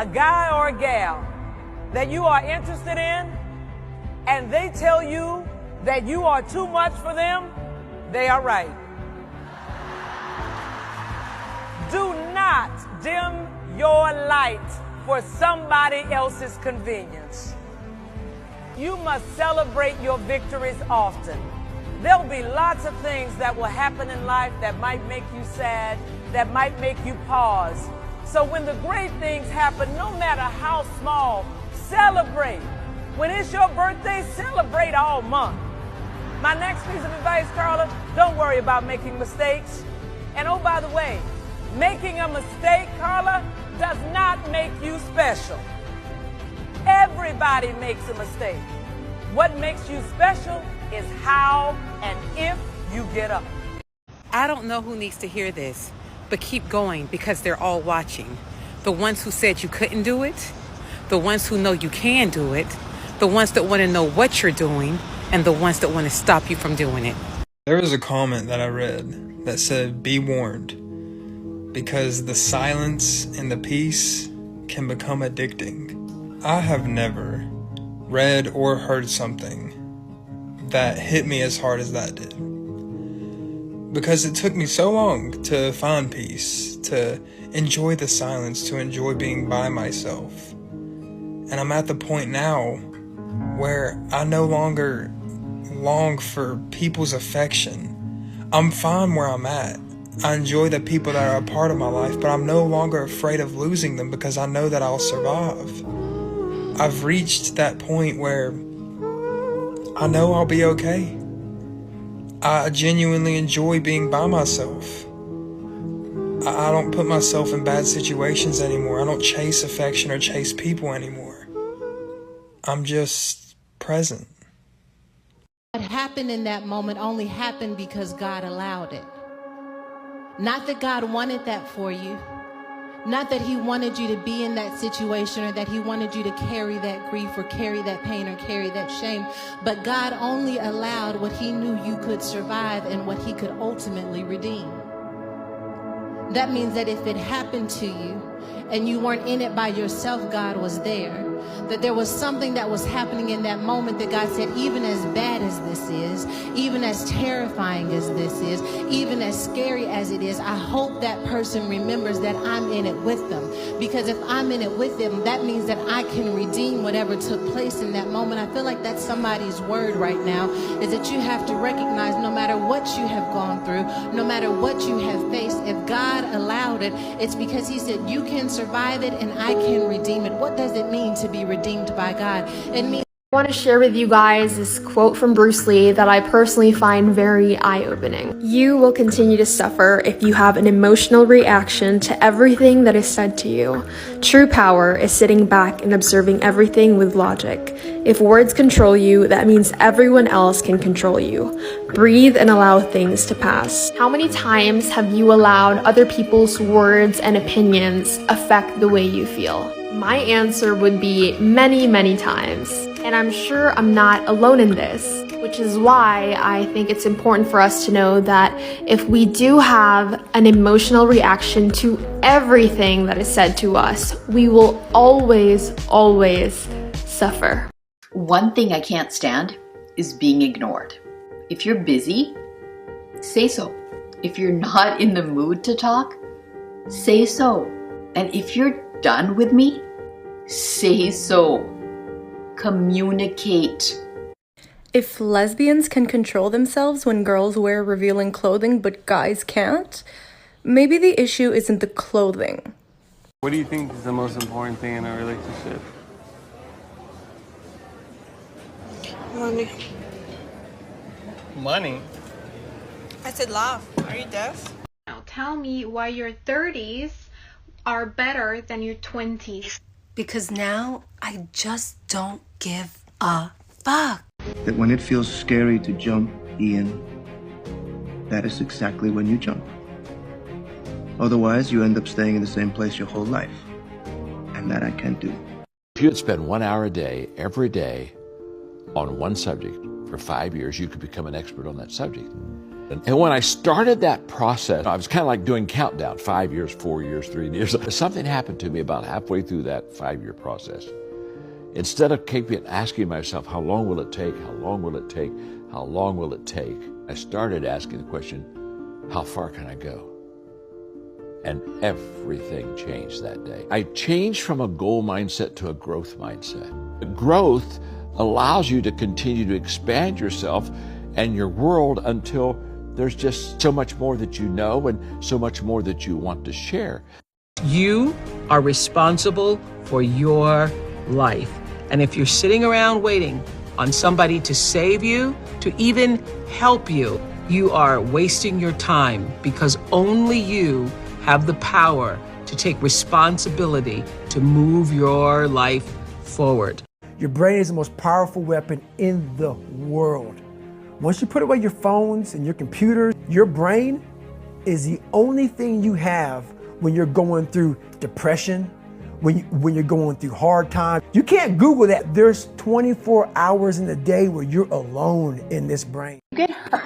a guy or a gal that you are interested in, and they tell you that you are too much for them, they are right. Do not dim your light for somebody else's convenience. You must celebrate your victories often. There'll be lots of things that will happen in life that might make you sad, that might make you pause. So when the great things happen, no matter how small, celebrate. When it's your birthday, celebrate all month. My next piece of advice, Carla, don't worry about making mistakes. And oh, by the way, making a mistake, Carla, does not make you special. Everybody makes a mistake. What makes you special is how and if you get up. I don't know who needs to hear this, but keep going because they're all watching. The ones who said you couldn't do it, the ones who know you can do it, the ones that want to know what you're doing, and the ones that want to stop you from doing it. There was a comment that I read that said, "Be warned, because the silence and the peace can become addicting." I have never read or heard something that hit me as hard as that did. Because it took me so long to find peace, to enjoy the silence, to enjoy being by myself. And I'm at the point now where I no longer long for people's affection. I'm fine where I'm at. I enjoy the people that are a part of my life, but I'm no longer afraid of losing them because I know that I'll survive. I've reached that point where I know I'll be okay. I genuinely enjoy being by myself. I don't put myself in bad situations anymore. I don't chase affection or chase people anymore. I'm just present. What happened in that moment only happened because God allowed it. Not that God wanted that for you. Not that he wanted you to be in that situation or that he wanted you to carry that grief or carry that pain or carry that shame. But God only allowed what he knew you could survive and what he could ultimately redeem. That means that if it happened to you and you weren't in it by yourself, God was there. That there was something that was happening in that moment that God said, even as bad as this is, even as terrifying as this is, even as scary as it is, I hope that person remembers that I'm in it with them. Because if I'm in it with them, that means that I can redeem whatever took place in that moment. I feel like that's somebody's word right now, is that you have to recognize no matter what you have gone through, no matter what you have faced, if God allowed it, it's because he said you can survive it and I can redeem it. What does it mean to be redeemed by God? It means I want to share with you guys this quote from Bruce Lee that I personally find very eye-opening. You will continue to suffer if you have an emotional reaction to everything that is said to you. True power is sitting back and observing everything with logic. If words control you, that means everyone else can control you. Breathe and allow things to pass. How many times have you allowed other people's words and opinions affect the way you feel? My answer would be many, many times. And I'm sure I'm not alone in this, which is why I think it's important for us to know that if we do have an emotional reaction to everything that is said to us, we will always, always suffer. One thing I can't stand is being ignored. If you're busy, say so. If you're not in the mood to talk, say so. And if you're done with me, say so. Communicate. If lesbians can control themselves when girls wear revealing clothing but guys can't, maybe the issue isn't the clothing. What do you think is the most important thing in a relationship? Money. Money? I said love. Are you deaf? Now tell me why your 30s are better than your 20s. Because now I just don't give a fuck. That when it feels scary to jump, Ian, that is exactly when you jump. Otherwise, you end up staying in the same place your whole life. And that I can't do. If you had spent 1 hour a day, every day, on one subject for 5 years, you could become an expert on that subject. And when I started that process, I was kind of like doing countdown, 5 years, 4 years, 3 years. Something happened to me about halfway through that 5-year process. Instead of keeping asking myself, how long will it take? How long will it take? How long will it take? I started asking the question, how far can I go? And everything changed that day. I changed from a goal mindset to a growth mindset. Growth allows you to continue to expand yourself and your world until there's just so much more that you know and so much more that you want to share. You are responsible for your life. And if you're sitting around waiting on somebody to save you, to even help you, you are wasting your time, because only you have the power to take responsibility to move your life forward. Your brain is the most powerful weapon in the world. Once you put away your phones and your computers, your brain is the only thing you have when you're going through depression, when you're going through hard times. You can't Google that. There's 24 hours in the day where you're alone in this brain. You get hurt.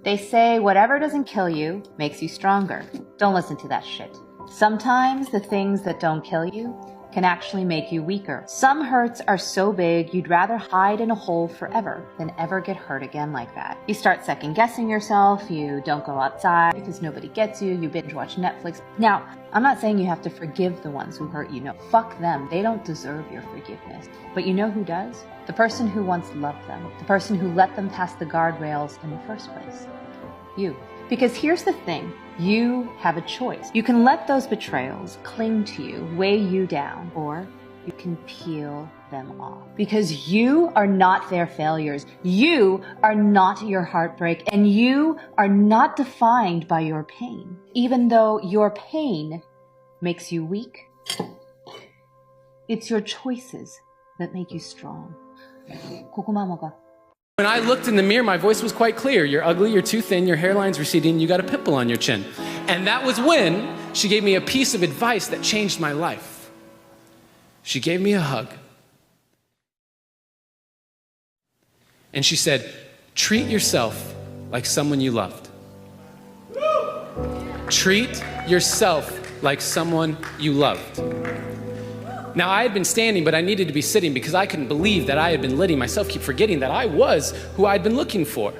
They say whatever doesn't kill you makes you stronger. Don't listen to that shit. Sometimes the things that don't kill you can actually make you weaker. Some hurts are so big you'd rather hide in a hole forever than ever get hurt again like that. You start second guessing yourself, you don't go outside because nobody gets you, you binge watch Netflix. Now, I'm not saying you have to forgive the ones who hurt you. No, fuck them. They don't deserve your forgiveness. But you know who does? The person who once loved them. The person who let them past the guardrails in the first place. You. Because here's the thing. You have a choice. You can let those betrayals cling to you, weigh you down, or you can peel them off. Because you are not their failures. You are not your heartbreak, and you are not defined by your pain. Even though your pain makes you weak, it's your choices that make you strong. When I looked in the mirror, my voice was quite clear. You're ugly, you're too thin, your hairline's receding, you got a pimple on your chin. And that was when she gave me a piece of advice that changed my life. She gave me a hug. And she said, treat yourself like someone you loved. Treat yourself like someone you loved. Now, I had been standing, but I needed to be sitting because I couldn't believe that I had been letting myself keep forgetting that I was who I'd been looking for.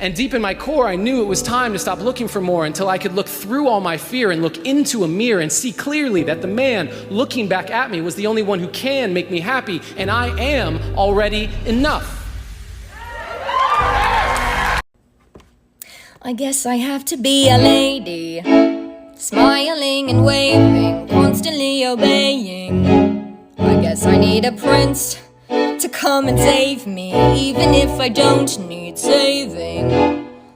And deep in my core, I knew it was time to stop looking for more until I could look through all my fear and look into a mirror and see clearly that the man looking back at me was the only one who can make me happy, and I am already enough. I guess I have to be a lady, smiling and waving, constantly obeying. I guess I need a prince to come and save me, even if I don't need saving.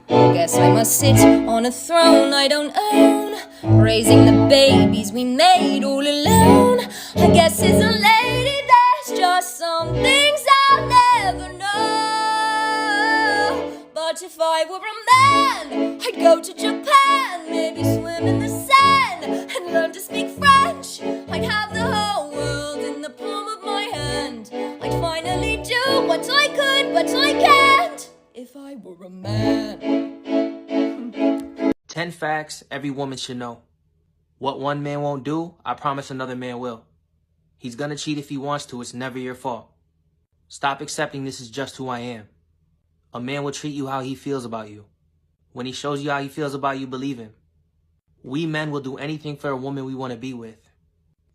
I guess I must sit on a throne I don't own, raising the babies we made all alone. I guess as a lady there's just some things I'll never know. But if I were a man, I'd go to Japan, maybe swim in the sand and learn to speak French. I'd have the whole world in the palm of my hand. I'd finally do what I could, but I can't if I were a man. 10 facts every woman should know. What one man won't do, I promise another man will. He's gonna cheat if he wants to, it's never your fault. Stop accepting this is just who I am. A man will treat you how he feels about you. When he shows you how he feels about you, believe him. We men will do anything for a woman we want to be with.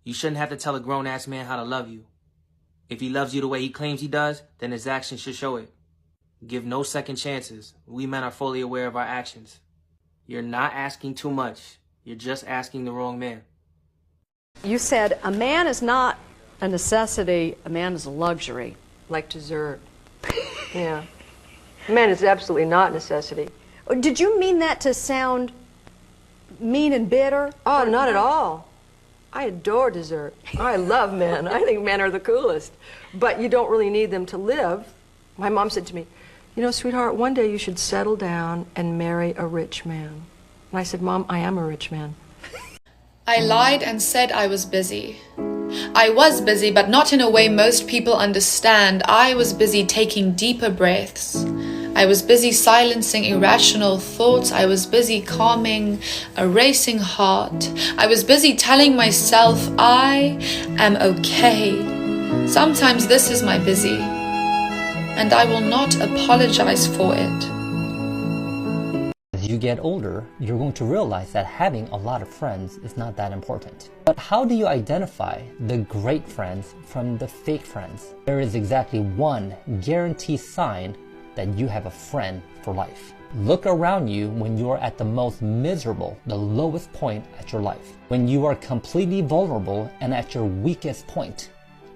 You shouldn't have to tell a grown-ass man how to love you. If he loves you the way he claims he does, then his actions should show it. Give no second chances. We men are fully aware of our actions. You're not asking too much. You're just asking the wrong man. You said a man is not a necessity, a man is a luxury. Like dessert. Yeah. A man is absolutely not a necessity. Did you mean that to sound mean and bitter? Oh, not at all. I adore dessert. I love men. I think men are the coolest. But you don't really need them to live. My mom said to me, you know, sweetheart, one day you should settle down and marry a rich man. And I said, Mom, I am a rich man. I lied and said I was busy. I was busy, but not in a way most people understand. I was busy taking deeper breaths. I was busy silencing irrational thoughts. I was busy calming a racing heart. I was busy telling myself I am okay. Sometimes this is my busy, and I will not apologize for it. As you get older, you're going to realize that having a lot of friends is not that important. But how do you identify the great friends from the fake friends? There is exactly one guaranteed sign that you have a friend for life. Look around you when you are at the most miserable, the lowest point at your life. When you are completely vulnerable and at your weakest point,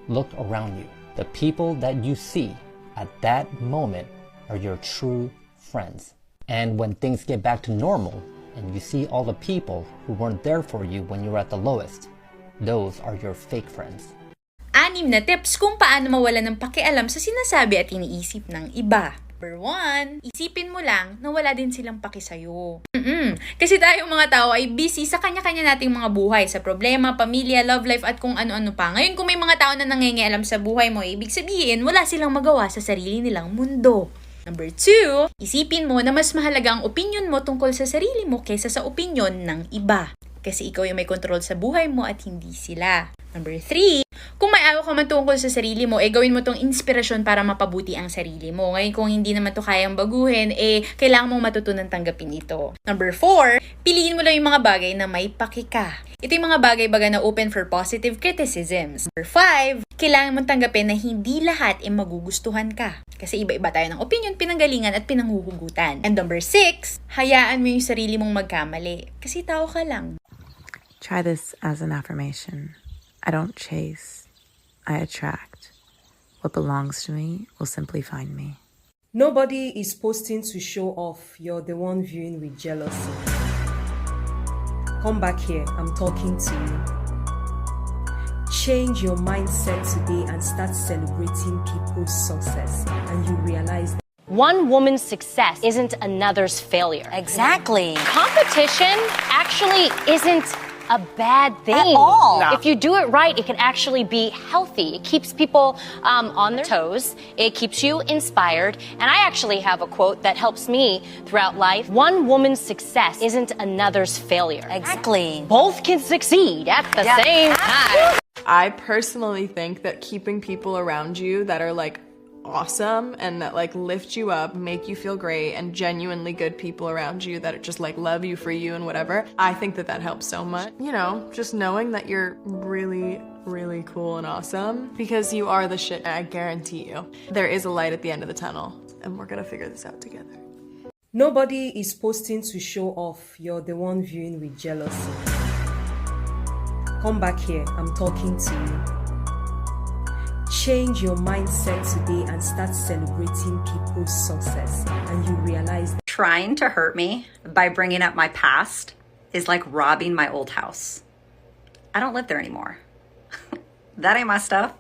look around you. The people that you see at that moment are your true friends. And when things get back to normal and you see all the people who weren't there for you when you were at the lowest, those are your fake friends. 6 na tips kung paano mawala ng pakialam sa sinasabi at iniisip ng iba. Number 1, isipin mo lang na wala din silang paki sa'yo. Kasi tayong mga tao ay busy sa kanya-kanya nating mga buhay, sa problema, pamilya, love life at kung ano-ano pa. Ngayon kung may mga tao na nangingialam sa buhay mo, ibig sabihin wala silang magawa sa sarili nilang mundo. Number 2, isipin mo na mas mahalaga ang opinion mo tungkol sa sarili mo kaysa sa opinion ng iba. Kasi ikaw yung may control sa buhay mo at hindi sila. Number 3, kung may ayaw ka man tungkol sa sarili mo, gawin mo tong inspirasyon para mapabuti ang sarili mo. Ngayon kung hindi naman to kayang baguhin, kailangan mong matutunan tanggapin ito. Number 4, piliin mo lang yung mga bagay na may paki ka. Ito yung mga bagay-bagay na open for positive criticisms. Number 5, kailangan mong tanggapin na hindi lahat ay magugustuhan ka. Kasi iba-iba tayo ng opinion, pinanggalingan at pinanghuhugutan. And number 6, hayaan mo yung sarili mong magkamali. Kasi tao ka lang. Try this as an affirmation. I don't chase, I attract. What belongs to me will simply find me. Nobody is posting to show off. You're the one viewing with jealousy. Come back here, I'm talking to you. Change your mindset today and start celebrating people's success, and you realize that one woman's success isn't another's failure. Exactly. Competition actually isn't a bad thing at all. No. If you do it right, it can actually be healthy. It keeps people on their toes. It keeps you inspired. And I actually have a quote that helps me throughout life. One woman's success isn't another's failure. Exactly. Both can succeed at the same time. I personally think that keeping people around you that are like awesome and that like lift you up, make you feel great, and genuinely good people around you that just like love you for you and whatever, I think that that helps so much. You know, just knowing that you're really, really cool and awesome, because you are the shit, I guarantee you. There is a light at the end of the tunnel, and we're gonna figure this out together. nobody is posting to show off. You're the one viewing with jealousy. Come back here, I'm talking to you. Change your mindset today and start celebrating people's success, and you realize that trying to hurt me by bringing up my past is like robbing my old house. I don't live there anymore. That ain't my stuff.